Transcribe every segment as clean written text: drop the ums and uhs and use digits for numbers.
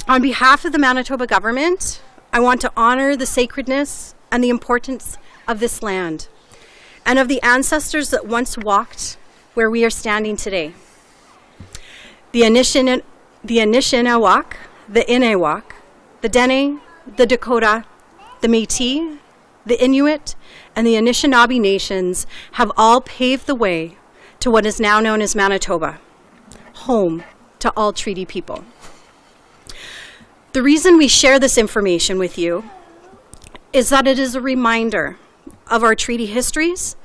On behalf of the Manitoba government, I want to honor the sacredness and the importance of this land and of the ancestors that once walked where we are standing today. The Anishinawak, the Inawak, the Dene, the Dakota, the Métis, the Inuit, and the Anishinaabe nations have all paved the way to what is now known as Manitoba, home to all treaty people. The reason we share this information with you is that it is a reminder of our treaty histories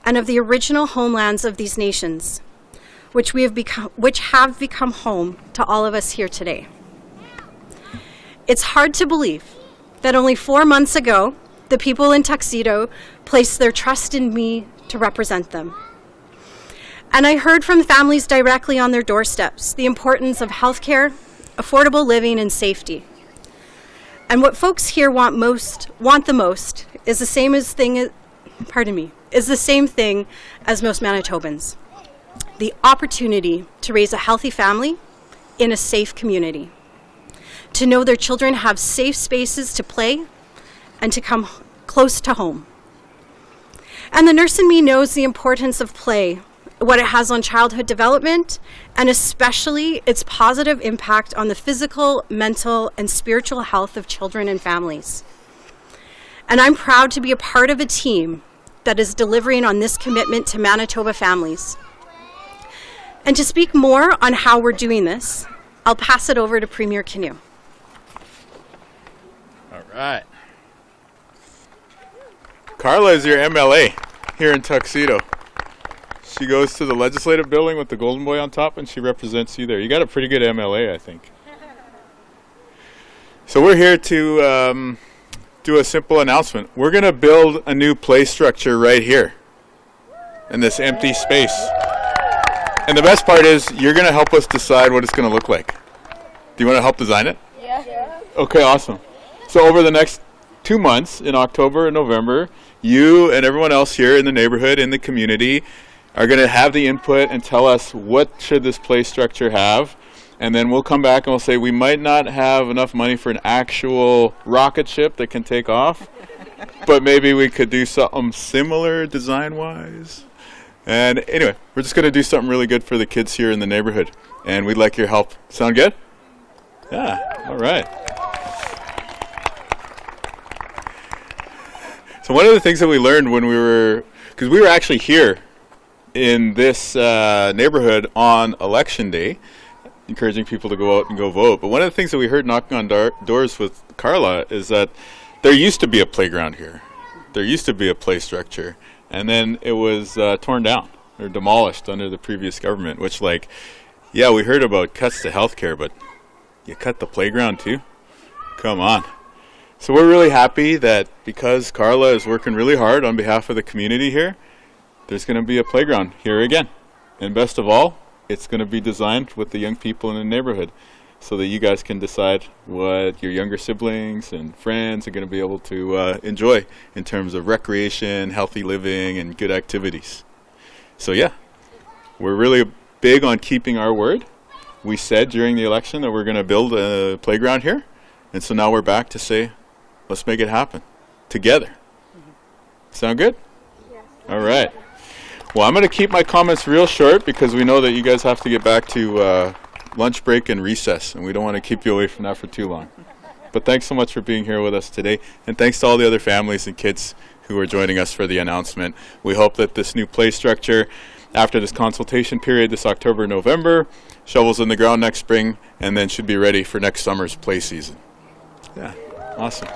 and of the original homelands of these nations, which have become home to all of us here today. It's hard to believe that only 4 months ago, the people in Tuxedo placed their trust in me to represent them. And I heard from families directly on their doorsteps the importance of healthcare, affordable living, and safety. And what folks here want the most is the same thing as most Manitobans: the opportunity to raise a healthy family in a safe community, to know their children have safe spaces to play and to come close to home. And the nurse in me knows the importance of play, what it has on childhood development, and especially its positive impact on the physical, mental, and spiritual health of children and families. And I'm proud to be a part of a team that is delivering on this commitment to Manitoba families. And to speak more on how we're doing this, I'll pass it over to Premier Kinew. All right. Carla is your MLA here in Tuxedo. She goes to the legislative building with the golden boy on top, and she represents you there. You got a pretty good MLA, I think. So we're here to do a simple announcement. We're going to build a new play structure right here in this empty space. And the best part is you're going to help us decide what it's going to look like. Do you want to help design it? Yeah. Okay, awesome. So over the next 2 months, in October and November, you and everyone else here in the neighborhood, in the community, are going to have the input and tell us what should this play structure have. And then we'll come back and we'll say we might not have enough money for an actual rocket ship that can take off, but maybe we could do something similar design-wise. And anyway, we're just going to do something really good for the kids here in the neighborhood, and we'd like your help. Sound good? Yeah, all right. So one of the things that we learned when because we were actually here in this neighborhood on election day, encouraging people to go out and go vote. But one of the things that we heard knocking on doors with Carla is that there used to be a playground here. There used to be a play structure. And then it was torn down or demolished under the previous government, which yeah, we heard about cuts to healthcare, but you cut the playground too? Come on. So we're really happy that because Carla is working really hard on behalf of the community here, there's going to be a playground here again. And best of all, it's going to be designed with the young people in the neighborhood so that you guys can decide what your younger siblings and friends are going to be able to enjoy in terms of recreation, healthy living, and good activities. So yeah, we're really big on keeping our word. We said during the election that we're going to build a playground here, and so now we're back to say, let's make it happen together. Sound good? Yes. All right. Well, I'm going to keep my comments real short because we know that you guys have to get back to lunch break and recess, and we don't want to keep you away from that for too long. But thanks so much for being here with us today, and thanks to all the other families and kids who are joining us for the announcement. We hope that this new play structure, after this consultation period this October, November, shovels in the ground next spring, and then should be ready for next summer's play season. Yeah, awesome.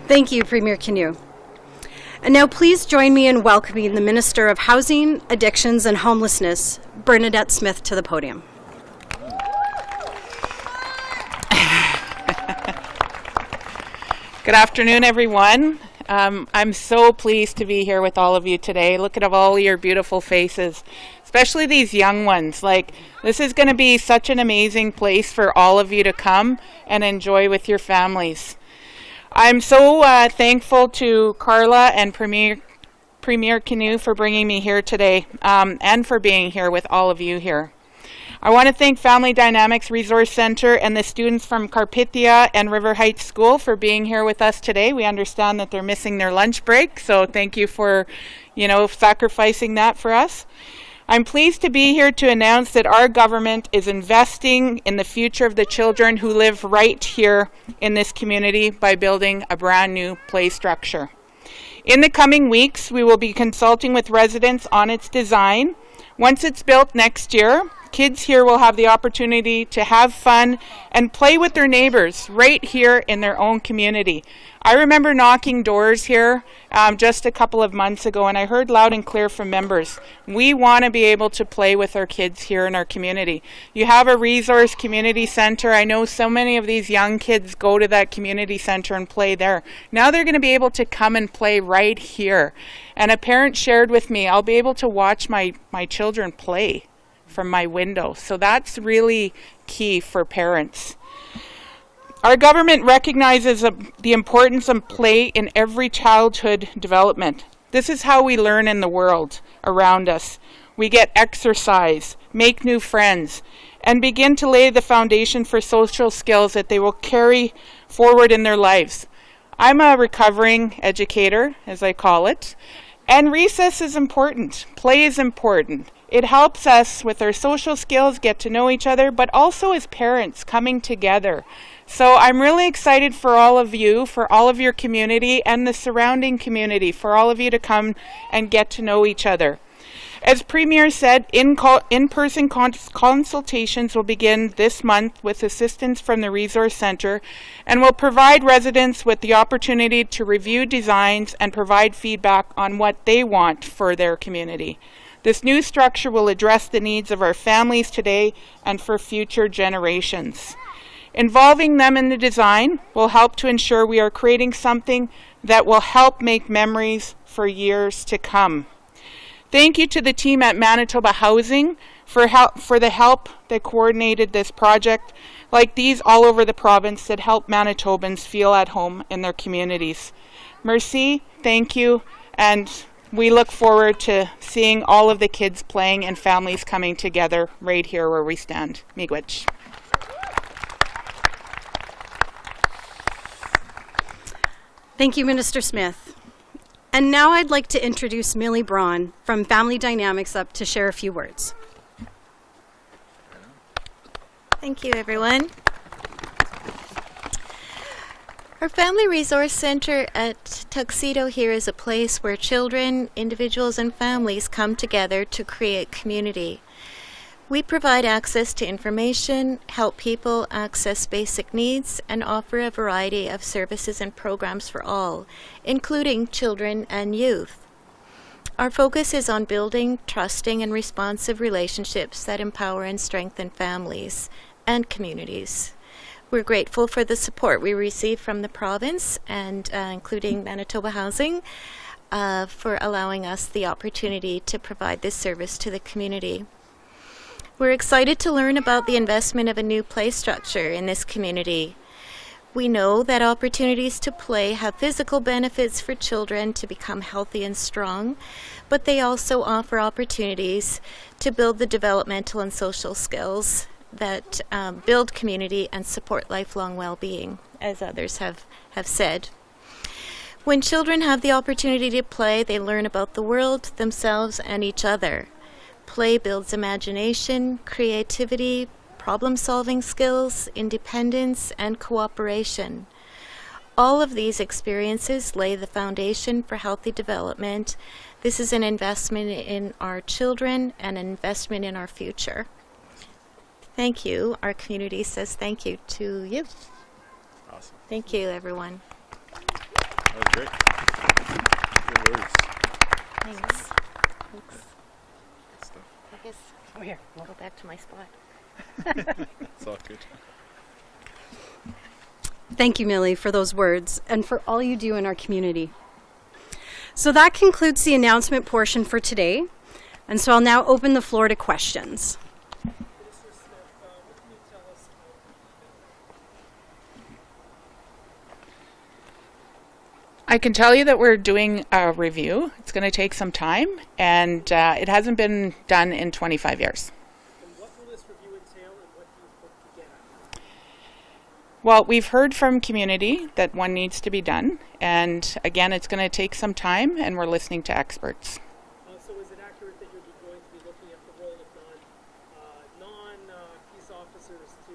Thank you, Premier Kinew. And now please join me in welcoming the Minister of Housing, Addictions and Homelessness, Bernadette Smith, to the podium. Good afternoon, everyone. I'm so pleased to be here with all of you today. Look at all your beautiful faces, especially these young ones. This is going to be such an amazing place for all of you to come and enjoy with your families. I'm so thankful to Carla and Premier Kinew for bringing me here today and for being here with all of you here. I want to thank Family Dynamics Resource Center and the students from Carpathia and River Heights School for being here with us today. We understand that they're missing their lunch break, so thank you for, sacrificing that for us. I'm pleased to be here to announce that our government is investing in the future of the children who live right here in this community by building a brand new play structure. In the coming weeks, we will be consulting with residents on its design. Once it's built next year, kids here will have the opportunity to have fun and play with their neighbors right here in their own community. I remember knocking doors here just a couple of months ago, and I heard loud and clear from members, we want to be able to play with our kids here in our community. You have a resource community center. I know so many of these young kids go to that community center and play there. Now they're going to be able to come and play right here. And a parent shared with me, I'll be able to watch my children play from my window. So that's really key for parents. Our government recognizes the importance of play in every childhood development. This is how we learn in the world around us. We get exercise, make new friends, and begin to lay the foundation for social skills that they will carry forward in their lives. I'm a recovering educator, as I call it, and recess is important. Play is important. It helps us with our social skills, get to know each other, but also as parents coming together. So I'm really excited for all of you, for all of your community and the surrounding community, for all of you to come and get to know each other. As Premier said, in-person consultations will begin this month with assistance from the Resource Center and will provide residents with the opportunity to review designs and provide feedback on what they want for their community. This new structure will address the needs of our families today and for future generations. Involving them in the design will help to ensure we are creating something that will help make memories for years to come. Thank you to the team at Manitoba Housing for the help that coordinated this project, like these all over the province that help Manitobans feel at home in their communities. Merci, thank you, and we look forward to seeing all of the kids playing and families coming together right here where we stand. Miigwech. Thank you, Minister Smith. And now I'd like to introduce Millie Braun from Family Dynamics up to share a few words. Thank you, everyone. Our Family Resource Center at Tuxedo here is a place where children, individuals, and families come together to create community. We provide access to information, help people access basic needs, and offer a variety of services and programs for all, including children and youth. Our focus is on building trusting and responsive relationships that empower and strengthen families and communities. We're grateful for the support we receive from the province and including Manitoba Housing for allowing us the opportunity to provide this service to the community. We're excited to learn about the investment of a new play structure in this community. We know that opportunities to play have physical benefits for children to become healthy and strong, but they also offer opportunities to build the developmental and social skills that build community and support lifelong well-being, as others have said. When children have the opportunity to play, they learn about the world, themselves, and each other. Play builds imagination, creativity, problem-solving skills, independence, and cooperation. All of these experiences lay the foundation for healthy development. This is an investment in our children and an investment in our future. Thank you. Our community says thank you to you. Awesome. Thank you, everyone. That was great. Good words. Thanks. Good stuff. I guess, here, I'll go back to my spot. It's all good. Thank you, Millie, for those words and for all you do in our community. So that concludes the announcement portion for today. And so I'll now open the floor to questions. I can tell you that we're doing a review. It's going to take some time, and it hasn't been done in 25 years. And what will this review Well, we've heard from community that one needs to be done, and again, it's going to take some time, and we're listening to experts. So is it accurate that you're going to be looking at the role of non-peace officers to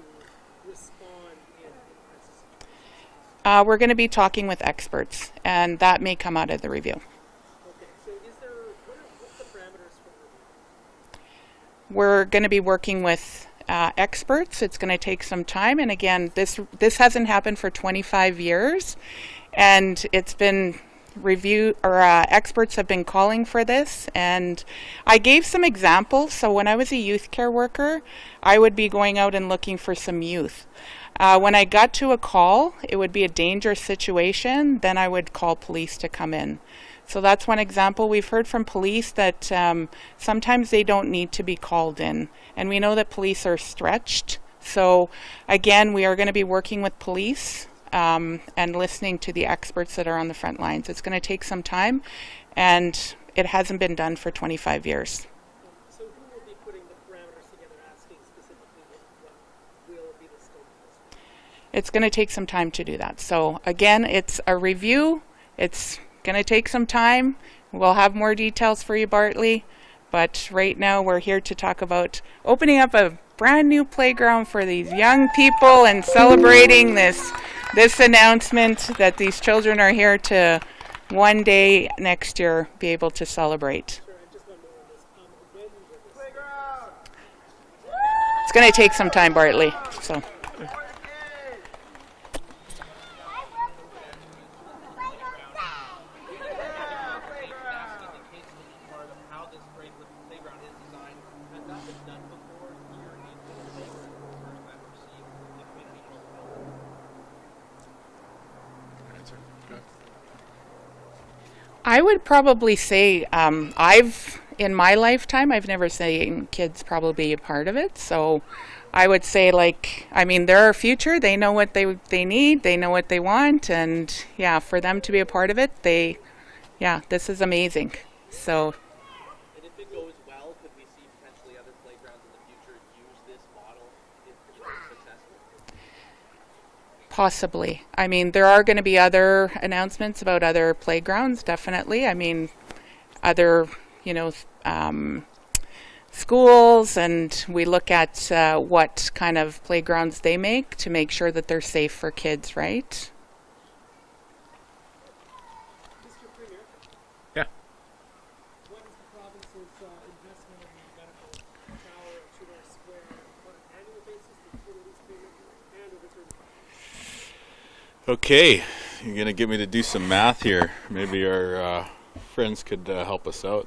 respond in crisis situations? We're going to be talking with experts, and that may come out of the review. Okay, so what's the parameters for the review? We're going to be working with experts. It's going to take some time, and again, this hasn't happened for 25 years, and it's been experts have been calling for this. And I gave some examples. So when I was a youth care worker, I would be going out and looking for some youth. When I got to a call, it would be a dangerous situation, then I would call police to come in. So that's one example. We've heard from police that sometimes they don't need to be called in. And we know that police are stretched. So again, we are going to be working with police and listening to the experts that are on the front lines. It's going to take some time, and it hasn't been done for 25 years. So who will be putting the parameters together, asking specifically what will be the scope of this? It's going to take some time to do that. So again, it's a review. It's going to take some time. We'll have more details for you, Bartley. But right now we're here to talk about opening up a brand new playground for these young people and celebrating this announcement that these children are here to one day next year be able to celebrate. Sure, and just one more on this. When will this It's going to take some time, Bartley. So. I would probably say in my lifetime, I've never seen kids probably be a part of it. So I would say, they're our future. They know what they need. They know what they want. And yeah, for them to be a part of it, this is amazing. So. And if it goes well, could we see potentially other playgrounds in the future use this model if it's successful? Possibly. There are going to be other announcements about other playgrounds, definitely. Other, schools, and we look at what kind of playgrounds they make to make sure that they're safe for kids, right? Mr. Premier, Yeah. what is the province's investment in the medical tower at Tudor Square on an annual basis, the utilities payment, and a return? Okay, you're going to get me to do some math here. Maybe our friends could help us out.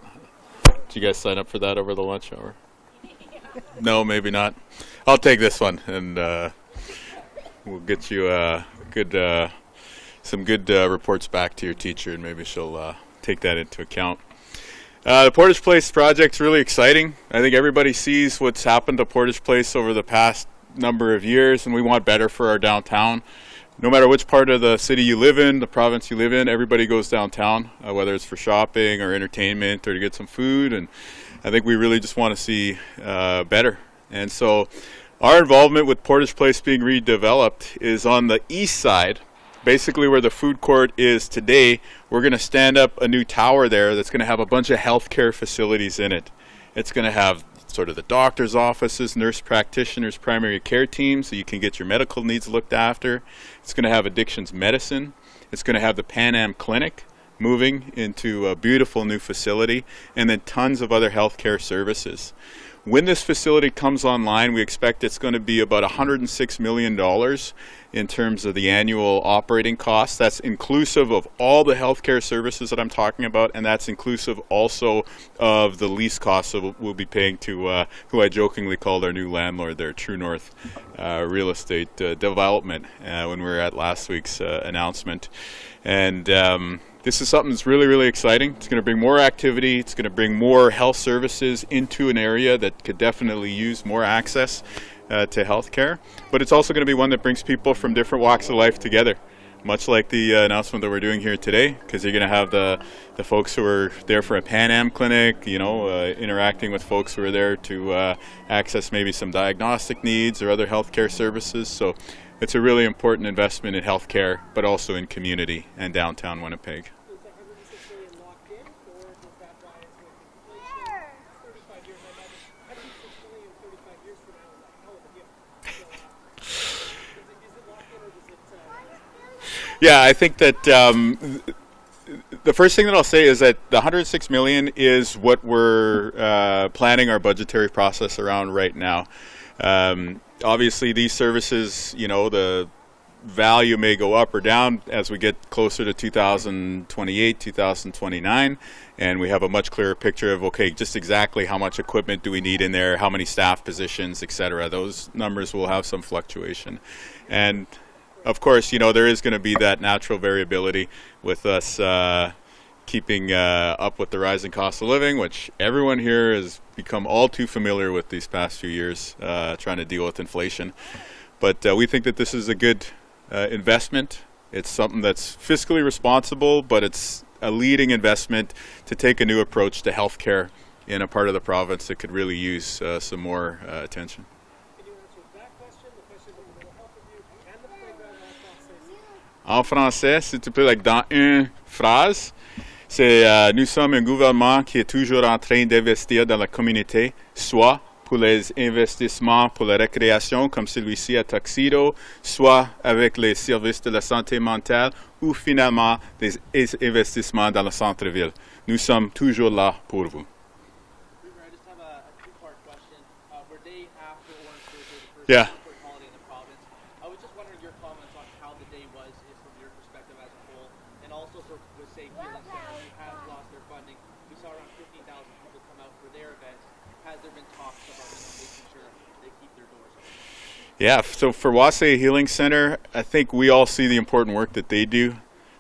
Did you guys sign up for that over the lunch hour? No, maybe not. I'll take this one, and we'll get you some good reports back to your teacher, and maybe she'll take that into account. The Portage Place project's really exciting. I think everybody sees what's happened to Portage Place over the past number of years, and we want better for our downtown. No matter which part of the city you live in, the province you live in, everybody goes downtown, whether it's for shopping or entertainment or to get some food. And I think we really just want to see better. And so our involvement with Portage Place being redeveloped is on the east side, basically where the food court is today. We're going to stand up a new tower there that's going to have a bunch of healthcare facilities in it. It's going to have sort of the doctor's offices, nurse practitioners, primary care teams, so you can get your medical needs looked after. It's going to have addictions medicine. It's going to have the Pan Am Clinic moving into a beautiful new facility, and then tons of other healthcare services. When this facility comes online, we expect it's going to be about $106 million in terms of the annual operating costs. That's inclusive of all the healthcare services that I'm talking about, and that's inclusive also of the lease costs that we'll be paying to who I jokingly called our new landlord there, True North Real Estate Development, when we were at last week's announcement. And this is something that's really, really exciting. It's going to bring more activity. It's going to bring more health services into an area that could definitely use more access to healthcare. But it's also going to be one that brings people from different walks of life together. much like the announcement that we're doing here today, because you're going to have the folks who are there for a Pan Am clinic, interacting with folks who are there to access maybe some diagnostic needs or other healthcare services. So it's a really important investment in healthcare, but also in community and downtown Winnipeg. Is the 106 million locked in, or does that rise with inflation? 35 years, I imagine 106 million 35 years from now is a hell of a gift. So, is it locked in, or does it? Yeah, I think that the first thing that I'll say is that the 106 million is what we're planning our budgetary process around right now. Obviously, these services, the value may go up or down as we get closer to 2028, 2029, and we have a much clearer picture of, okay, just exactly how much equipment do we need in there, how many staff positions, etc. Those numbers will have some fluctuation. And of course, there is going to be that natural variability with us keeping up with the rising cost of living, which everyone here has become all too familiar with these past few years, trying to deal with inflation. But we think that this is a good investment. It's something that's fiscally responsible, but it's a leading investment to take a new approach to healthcare in a part of the province that could really use some more attention. Can you answer that question, the question of the mental health review, and the playground En français, s'il te plaît, like dans une phrase, c'est nous sommes un gouvernement qui est toujours en train d'investir dans la communauté, soit pour les investissements pour la récréation comme celui-ci à Tuxedo, soit avec les services de la santé mentale ou finalement des investissements dans le centre-ville. Nous sommes toujours là pour vous. I just have a two-part question. We're day after Orange Thursday, the first Yeah. corporate holiday in the province. I was just wondering your comments on how the day was from your perspective as a whole, and also for Wasay Healing Center, who has lost their funding. We saw around 15,000 people come out for their event. Has there been talks about making sure they keep their doors open? Yeah, so for Wasay Healing Center, I think we all see the important work that they do.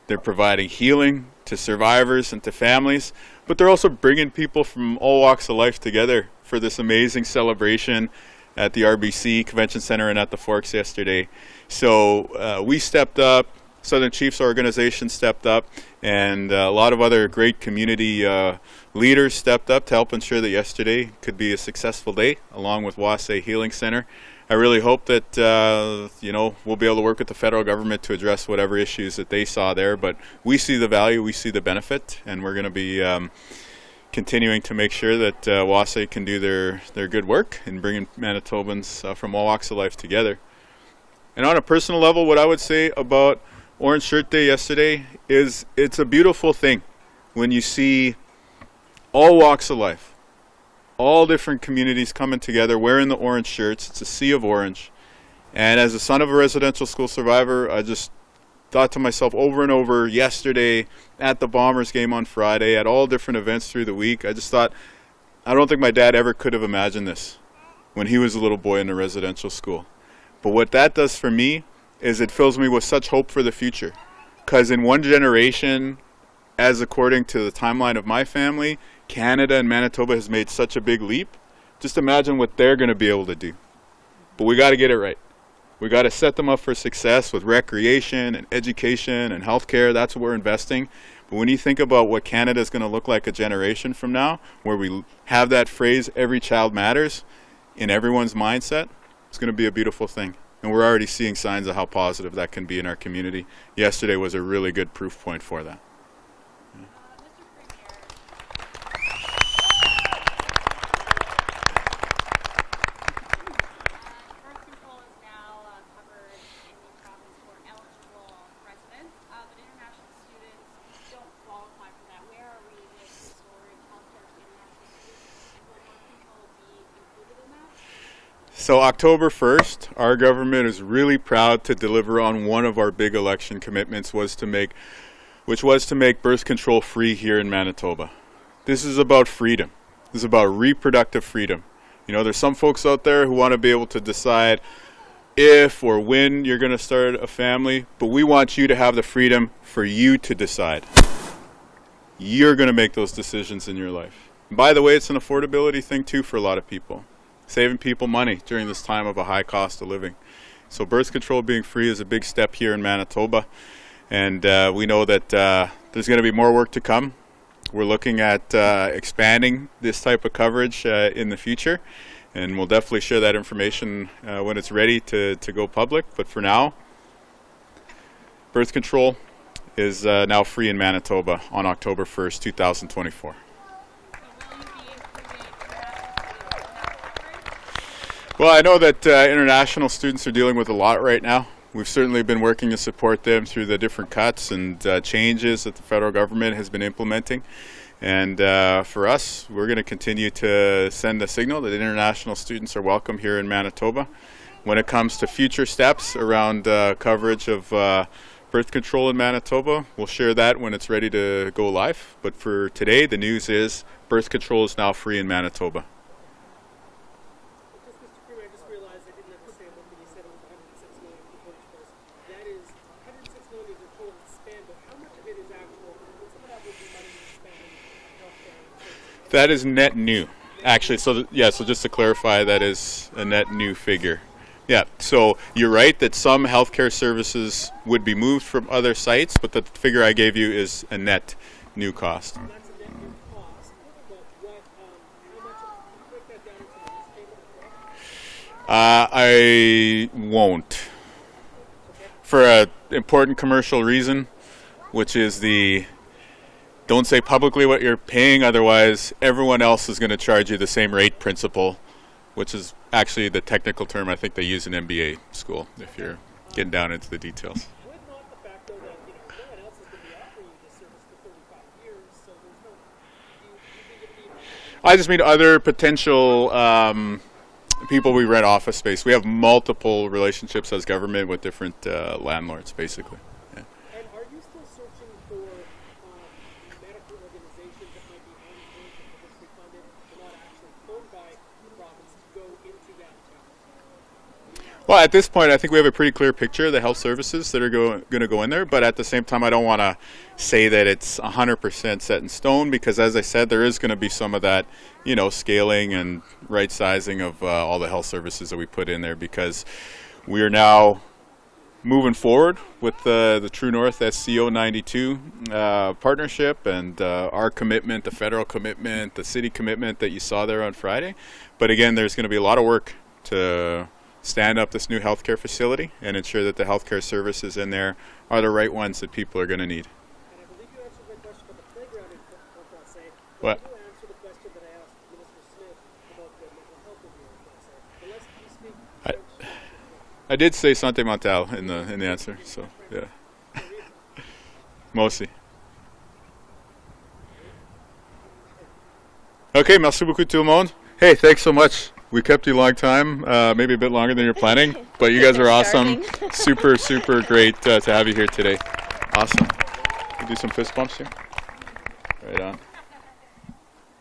They're providing healing to survivors and to families, but they're also bringing people from all walks of life together for this amazing celebration at the RBC Convention Center and at the Forks yesterday. So we stepped up, Southern Chiefs organization stepped up, and a lot of other great community leaders stepped up to help ensure that yesterday could be a successful day, along with Wasay Healing Center. I really hope that we'll be able to work with the federal government to address whatever issues that they saw there. But we see the value, we see the benefit, and we're going to be continuing to make sure that Wasay can do their good work in bringing Manitobans from all walks of life together. And on a personal level, what I would say about Orange Shirt Day yesterday is it's a beautiful thing when you see all walks of life, all different communities coming together wearing the orange shirts. It's a sea of orange. And as a son of a residential school survivor, I just thought to myself over and over yesterday, at the Bombers game on Friday, at all different events through the week, I just thought, I don't think my dad ever could have imagined this when he was a little boy in a residential school. But what that does for me is it fills me with such hope for the future. Because in one generation, as according to the timeline of my family, Canada and Manitoba has made such a big leap. Just imagine what they're going to be able to do. But we got to get it right. We got to set them up for success with recreation and education and healthcare. That's what we're investing. But when you think about what Canada is going to look like a generation from now, where we have that phrase, every child matters, in everyone's mindset, it's going to be a beautiful thing. And we're already seeing signs of how positive that can be in our community. Yesterday was a really good proof point for that. So October 1st, our government is really proud to deliver on one of our big election commitments, which was to make birth control free here in Manitoba. This is about freedom. This is about reproductive freedom. There's some folks out there who want to be able to decide if or when you're going to start a family, but we want you to have the freedom for you to decide. You're going to make those decisions in your life. And by the way, it's an affordability thing too for a lot of people. Saving people money during this time of a high cost of living. So birth control being free is a big step here in Manitoba. And we know that there's going to be more work to come. We're looking at expanding this type of coverage in the future, and we'll definitely share that information when it's ready to go public. But for now, birth control is now free in Manitoba on October 1st, 2024. Well, I know that international students are dealing with a lot right now. We've certainly been working to support them through the different cuts and changes that the federal government has been implementing. And for us, we're going to continue to send a signal that international students are welcome here in Manitoba. When it comes to future steps around coverage of birth control in Manitoba, we'll share that when it's ready to go live. But for today, the news is birth control is now free in Manitoba. I just realized I didn't understand what you said it was 106 million for British Post. That is 106 million is your total spend, but how much of it is actual? Some of that would be money you spend in healthcare. That is net new, actually. So so just to clarify, that is a net new figure. Yeah, so you're right that some healthcare services would be moved from other sites, but the figure I gave you is a net new cost. That's a net new cost, but what, how much, can you break that down into the lease payment as well? I won't. For an important commercial reason, which is don't say publicly what you're paying, otherwise everyone else is going to charge you the same rate principle, which is actually the technical term I think they use in MBA school, if you're getting down into the details. Would not the fact, though, that no one else is going to be offering you this service for 35 years, so there's no, do you think it'd be... I just mean other potential people we rent office space. We have multiple relationships as government with different landlords, basically. Yeah. And are you still searching for medical organizations that might be on-point and provincially funded, but not actually owned by the province, to go into that town? Well, at this point, I think we have a pretty clear picture of the health services that are going to go in there. But at the same time, I don't want to say that it's 100% set in stone, because, as I said, there is going to be some of that, scaling and right sizing of all the health services that we put in there, because we are now moving forward with the True North SCO 92 partnership and our commitment, the federal commitment, the city commitment that you saw there on Friday. But again, there's going to be a lot of work to stand up this new healthcare facility and ensure that the healthcare services in there are the right ones that people are going to need. And I believe you answered my question about the playground in Francais. What? You answered the question that I asked Minister Smith about the mental health review in Francais. But let's speak French. I did say santé mentale in the answer, so yeah. Moi aussi. Okay, merci beaucoup tout le monde. Hey, thanks so much. We kept you a long time, maybe a bit longer than you're planning, but you guys are awesome. Super, super great to have you here today. Awesome. Can we do some fist bumps here? Right on.